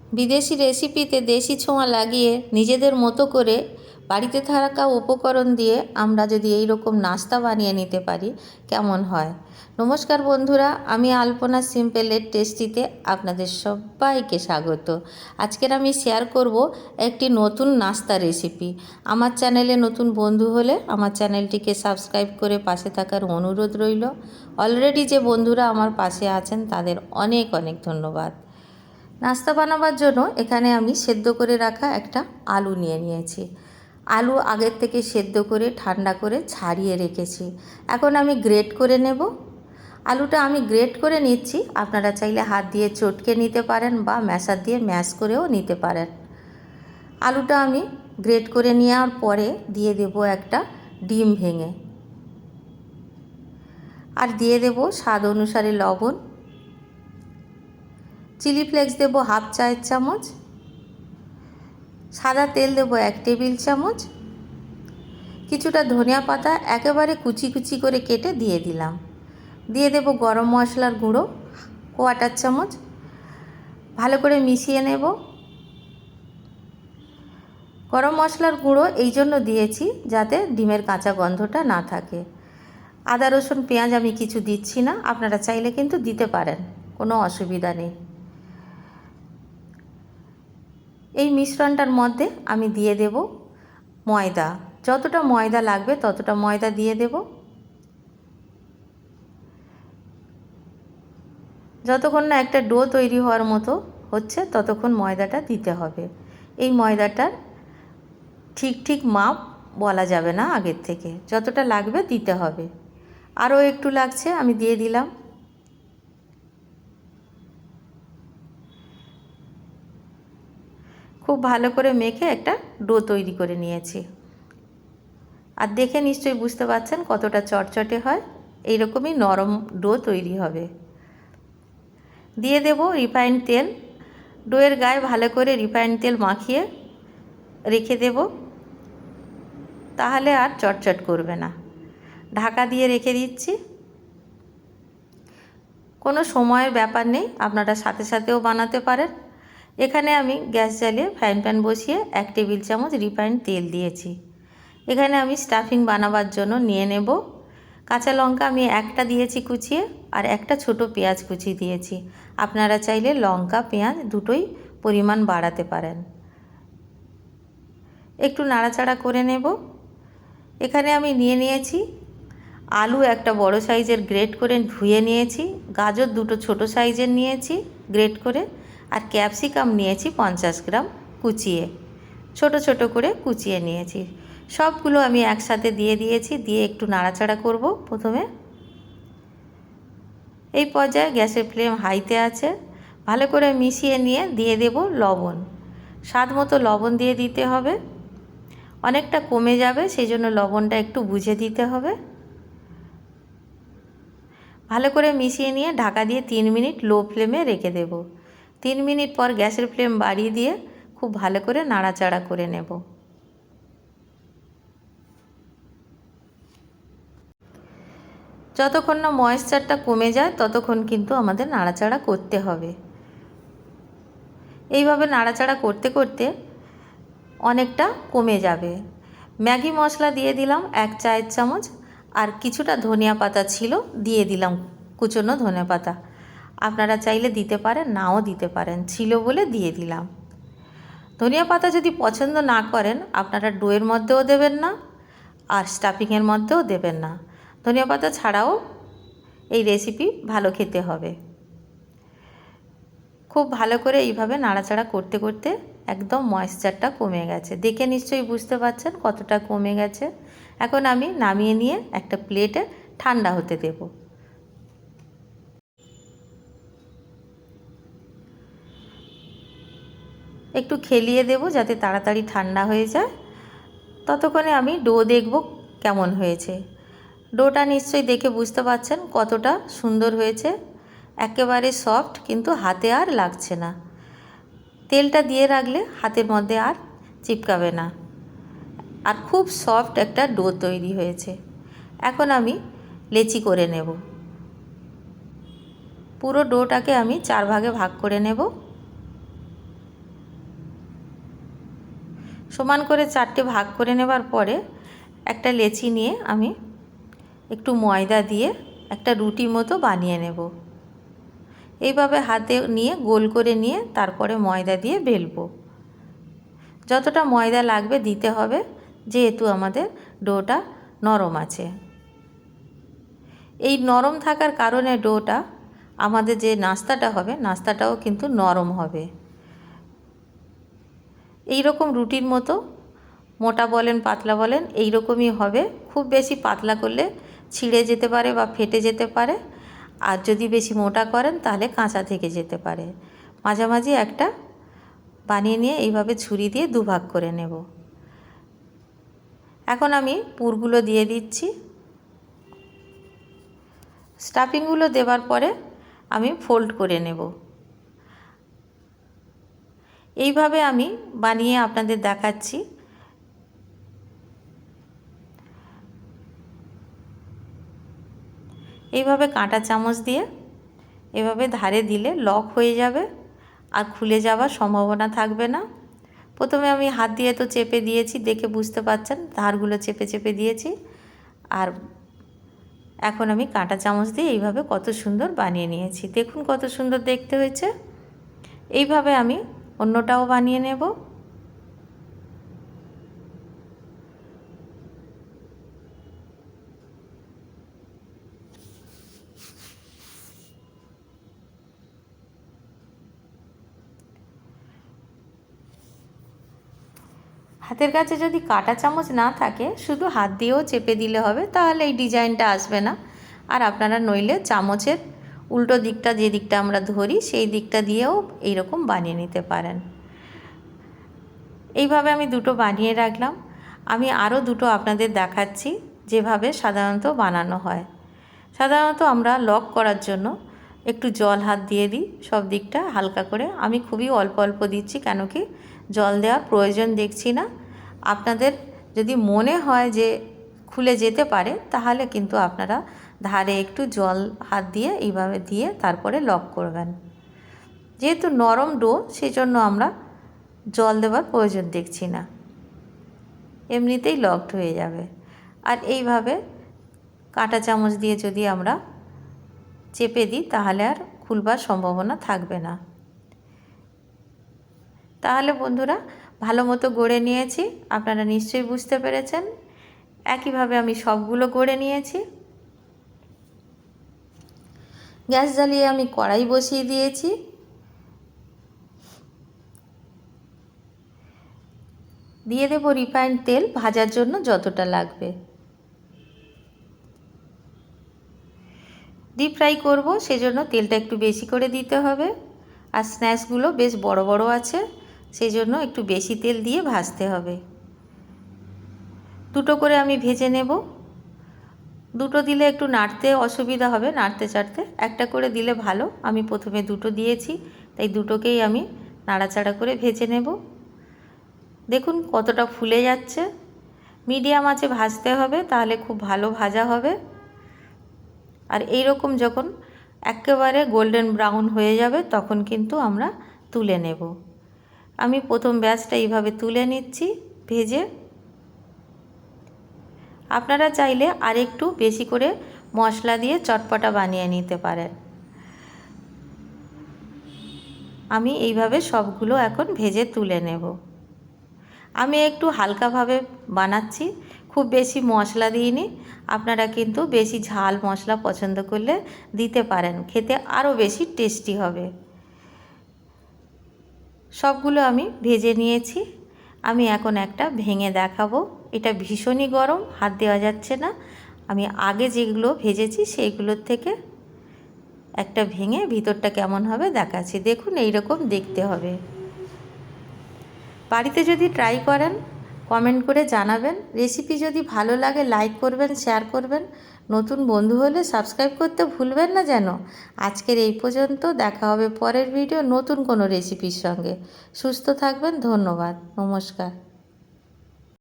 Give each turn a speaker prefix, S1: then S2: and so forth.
S1: বিদেশি রেসিপিতে দেশি ছোঁয়া লাগিয়ে নিজেদের মতো করে বাড়িতে থাকা উপকরণ দিয়ে আমরা যদি এই রকম নাস্তা বানিয়ে নিতে পারি কেমন হয়। নমস্কার বন্ধুরা, আমি আলপনা সিম্পলের টেস্টিতে আপনাদের সবাইকে স্বাগত। আজকের আমি শেয়ার করব একটি নতুন নাস্তা রেসিপি। আমার চ্যানেলে নতুন বন্ধু হলে আমার চ্যানেলটিকে সাবস্ক্রাইব করে পাশে থাকার অনুরোধ রইল। অলরেডি যে বন্ধুরা আমার পাশে আছেন তাদের অনেক অনেক ধন্যবাদ। নাস্তা বানাবার জন্য এখানে আমি সেদ্ধ করে রাখা একটা আলু নিয়েছি। আলু আগের থেকে সেদ্ধ করে ঠান্ডা করে ছাড়িয়ে রেখেছি। এখন আমি গ্রেট করে নেব। আলুটা আমি গ্রেট করে নিচ্ছি। আপনারা চাইলে হাত দিয়ে চটকে নিতে পারেন বা ম্যাশার দিয়ে ম্যাশ করেও নিতে পারেন। আলুটা আমি গ্রেট করে নেওয়ার পরে দিয়ে দেব একটা ডিম ভেঙে, আর দিয়ে দেব স্বাদ অনুসারে লবণ, চিলি ফ্লেক্স দেব হাফ চায়ের চামচ, সাদা তেল দেব 1 টেবিল চামচ, কিছুটা ধনিয়া পাতা একেবারে কুচি কুচি করে কেটে দিয়ে দিলাম। দিয়ে দেব গরম মশলার গুঁড়ো 1/4 চামচ। ভালো করে মিশিয়ে নেব। গরম মশলার গুঁড়ো এই জন্য দিয়েছি যাতে ডিমের কাঁচা গন্ধটা না থাকে। আদা রসুন পেঁয়াজ আমি কিছু দিচ্ছি না, আপনারা চাইলে কিন্তু দিতে পারেন, কোনো অসুবিধা নেই। এই মিশ্রণটার মধ্যে আমি দিয়ে দেব ময়দা। যতটা ময়দা লাগবে ততটা ময়দা দিয়ে দেব। যতক্ষণ না একটা ডো তৈরি হওয়ার মতো হচ্ছে ততক্ষণ ময়দাটা দিতে হবে। এই ময়দাটার ঠিক মাপ বলা যাবে না, আগের থেকে যতটা লাগবে দিতে হবে। আরও একটু লাগছে, আমি দিয়ে দিলাম। খুব ভালো করে মেখে একটা ডো তৈরি করে নিয়েছি। আর দেখে নিশ্চয়ই বুঝতে পারছেন কতটা চটচটে হয়। এইরকমই নরম ডো তৈরি হবে। দিয়ে দেব রিফাইন্ড তেল। ডোয়ের গায়ে ভালো করে রিফাইন্ড তেল মাখিয়ে রেখে দেব, তাহলে আর চটচট করবে না। ঢাকা দিয়ে রেখে দিচ্ছি। কোনো সময়ের ব্যাপার নেই, আপনারা সাথে সাথেও বানাতে পারেন। এখানে আমি গ্যাস জ্বালিয়ে ফ্রাইং প্যান বসিয়ে 1 টেবিল চামচ রিফাইন্ড তেল দিয়েছি। এখানে আমি স্টাফিং বানাবার জন্য নিয়ে নেব। কাঁচা লঙ্কা আমি একটা দিয়েছি কুচিয়ে, আর একটা ছোট পেঁয়াজ কুচি দিয়েছি। আপনারা চাইলে লঙ্কা পেঁয়াজ দুটোই পরিমাণ বাড়াতে পারেন। একটু নাড়াচাড়া করে নেব। এখানে আমি নিয়েছি আলু একটা বড় সাইজের গ্রেট করে ধুয়ে নিয়েছি, গাজর দুটো ছোট সাইজের নিয়েছি গ্রেট করে, আর ক্যাপসিকাম নিয়েছি 50 গ্রাম কুচিয়ে, ছোট ছোট করে কুচিয়ে নিয়েছি। সবগুলো আমি একসাথে দিয়ে দিয়েছি। দিয়ে একটু নাড়াচাড়া করব প্রথমে। এই পর্যায়ে গ্যাসের ফ্লেম হাইতে আছে। ভালো করে মিশিয়ে নিয়ে দিয়ে দেব লবণ। স্বাদ মতো লবণ দিয়ে দিতে হবে। অনেকটা কমে যাবে, সেই জন্য লবণটা একটু বুঝে দিতে হবে। ভালো করে মিশিয়ে নিয়ে ঢাকা দিয়ে 3 মিনিট লো ফ্লেমে রেখে দেব। 3 মিনিট পর গ্যাসের ফ্লেম বাড়িয়ে দিয়ে খুব ভালো করে নাড়াচাড়া করে নেব। যতক্ষণ না ময়েশ্চারটা কমে যায় ততক্ষণ কিন্তু আমাদের নাড়াচাড়া করতে হবে। এইভাবে নাড়াচাড়া করতে করতে অনেকটা কমে যাবে। ম্যাগি মশলা দিয়ে দিলাম 1 চায়ের চামচ, আর কিছুটা ধনিয়া পাতা ছিল দিয়ে দিলাম, কুচনো ধনে পাতা। আপনারা চাইলে দিতে পারেন, নাও দিতে পারেন, ছিল বলে দিয়ে দিলাম। ধনিয়া পাতা যদি পছন্দ না করেন আপনারা ডোয়ের মধ্যেও দেবেন না, আর স্টাফিংয়ের মধ্যেও দেবেন না। ধনিয়া পাতা ছাড়াও এই রেসিপি ভালো খেতে হবে। খুব ভালো করে এইভাবে নাড়াচাড়া করতে করতে একদম ময়েশ্চারটা কমে গেছে। দেখে নিশ্চয়ই বুঝতে পারছেন কতটা কমে গেছে। এখন আমি নামিয়ে নিয়ে একটা প্লেটে ঠান্ডা হতে দেব। একটু খেলিয়ে দেব যাতে তাড়াতাড়ি ঠান্ডা হয়ে যায়। ততক্ষণে আমি ডো দেখব কেমন হয়েছে। ডোটা নিশ্চয়ই দেখে বুঝতে পারছেন কতটা সুন্দর হয়েছে। একেবারে সফট, কিন্তু হাতে আর লাগছে না। তেলটা দিয়ে রাখলে হাতের মধ্যে আর চিপকাবে না। আর খুব সফট একটা ডো তৈরি হয়েছে। এখন আমি লেচি করে নেব। পুরো ডোটাকে আমি 4 ভাগে ভাগ করে নেব। সমান করে 4টে ভাগ করে নেবার পরে একটা লেচি নিয়ে আমি একটু ময়দা দিয়ে একটা রুটি মতো বানিয়ে নেব। এইভাবে হাতে নিয়ে গোল করে নিয়ে তারপরে ময়দা দিয়ে বেলবো। যতটা ময়দা লাগবে দিতে হবে, যেহেতু আমাদের ডোটা নরম আছে। এই নরম থাকার কারণে ডোটা আমাদের যে নাস্তাটা হবে নাস্তাটাও কিন্তু নরম হবে। এই রকম রুটির মতো, মোটা বলেন পাতলা বলেন, এই রকমই হবে। খুব বেশি পাতলা করলে ছিঁড়ে যেতে পারে বা ফেটে যেতে পারে, আর যদি বেশি মোটা করেন তাহলে কাঁচা থেকে যেতে পারে। মাঝামাঝি একটা বানিয়ে নিয়ে এইভাবে ছুরি দিয়ে দুভাগ করে নেব। এখন আমি পুরগুলো দিয়ে দিচ্ছি। স্টাফিংগুলো দেওয়ার পরে আমি ফোল্ড করে নেব। এইভাবে আমি বানিয়ে আপনাদের দেখাচ্ছি। এইভাবে কাঁটা চামচ দিয়ে এভাবে ধারে দিলে লক হয়ে যাবে আর খুলে যাওয়ার সম্ভাবনা থাকবে না। প্রথমে আমি হাত দিয়ে তো চেপে দিয়েছি, দেখে বুঝতে পারছেন ধারগুলো চেপে চেপে দিয়েছি। আর এখন আমি কাঁটা চামচ দিয়ে এইভাবে কত সুন্দর বানিয়ে নিয়েছি। দেখুন কত সুন্দর দেখতে হয়েছে। এইভাবে আমি অন্যটাও বানিয়ে নেব। হাতের কাছে যদি কাঁটা চামচ না থাকে শুধু হাত দিয়েও চেপে দিলে হবে, তাহলে এই ডিজাইনটা আসবে না। আর আপনারা নইলে চামচের উল্টো দিকটা, যে দিকটা আমরা ধরি সেই দিকটা দিয়েও এইরকম বানিয়ে নিতে পারেন। এইভাবে আমি দুটো বানিয়ে রাখলাম। আমি আরও দুটো আপনাদের দেখাচ্ছি যেভাবে সাধারণত বানানো হয়। সাধারণত আমরা লক করার জন্য একটু জল হাত দিয়ে দিই সব দিকটা হালকা করে। আমি খুবই অল্প অল্প দিচ্ছি, কেন কি জল দেওয়ার প্রয়োজন দেখছি না। আপনাদের যদি মনে হয় যে খুলে যেতে পারে তাহলে কিন্তু আপনারা ধারে একটু জল হাত দিয়ে এইভাবে দিয়ে তারপরে লক করবেন। যেহেতু নরম ডো সেই জন্য আমরা জল দেওয়ার প্রয়োজন দেখছি না, এমনিতেই লকড হয়ে যাবে। আর এইভাবে কাঁটা চামচ দিয়ে যদি আমরা চেপে দিই তাহলে আর খুলবার সম্ভাবনা থাকবে না। তাহলে বন্ধুরা ভালো মতো গড়ে নিয়েছি, আপনারা নিশ্চয়ই বুঝতে পেরেছেন। একইভাবে আমি সবগুলো গড়ে নিয়েছি। গ্যাস জ্বালিয়ে আমি কড়াই বসিয়ে দিয়েছি। দিয়ে দেব রিফাইন্ড তেল ভাজার জন্য যতটা লাগবে। ডিপ ফ্রাই করব, সেজন্য তেলটা একটু বেশি করে দিতে হবে। আর স্ন্যাক্সগুলো বেশ বড় বড় আছে, সেই জন্য একটু বেশি তেল দিয়ে ভাজতে হবে। দুটো করে আমি ভেজে নেব। দুটো দিলে একটু নাড়তে অসুবিধা হবে, নাড়তে চাড়তে। একটা করে দিলে ভালো। আমি প্রথমে দুটো দিয়েছি, তাই দুটোকেই আমি নাড়াচাড়া করে ভেজে নেব। দেখুন কতটা ফুলে যাচ্ছে। মিডিয়াম আঁচে ভাজতে হবে, তাহলে খুব ভালো ভাজা হবে। আর এই রকম যখন একেবারে গোল্ডেন ব্রাউন হয়ে যাবে তখন কিন্তু আমরা তুলে নেব। আমি প্রথম ব্যাচটা এইভাবে তুলে নিচ্ছি ভেজে। আপনারা চাইলে আরেকটু বেশি করে মশলা দিয়ে চটপটা বানিয়ে নিতে পারেন। আমি এইভাবে সবগুলো এখন ভেজে তুলে নেব। আমি একটু হালকাভাবে বানাচ্ছি, খুব বেশি মশলা দিইনি। আপনারা কিন্তু বেশি ঝাল মশলা পছন্দ করলে দিতে পারেন, খেতে আরও বেশি টেস্টি হবে। সবগুলো আমি ভেজে নিয়েছি। আমি এখন একটা ভেঙে দেখাবো। এটা ভীষণই গরম, হাত দেওয়া যাচ্ছে না। আমি আগে যেগুলো ভেজেছি সেইগুলোর থেকে একটা ভেঙে ভিতরটা কেমন হবে দেখাচ্ছি। দেখুন এইরকম দেখতে হবে। বাড়িতে যদি ট্রাই করেন কমেন্ট করে জানাবেন। রেসিপি যদি ভালো লাগে লাইক করবেন, শেয়ার করবেন। নতুন বন্ধু হলে সাবস্ক্রাইব করতে ভুলবেন না যেন। আজকের এই পর্যন্ত, দেখা হবে পরের ভিডিও নতুন কোনো রেসিপির সঙ্গে। সুস্থ থাকবেন, ধন্যবাদ, নমস্কার।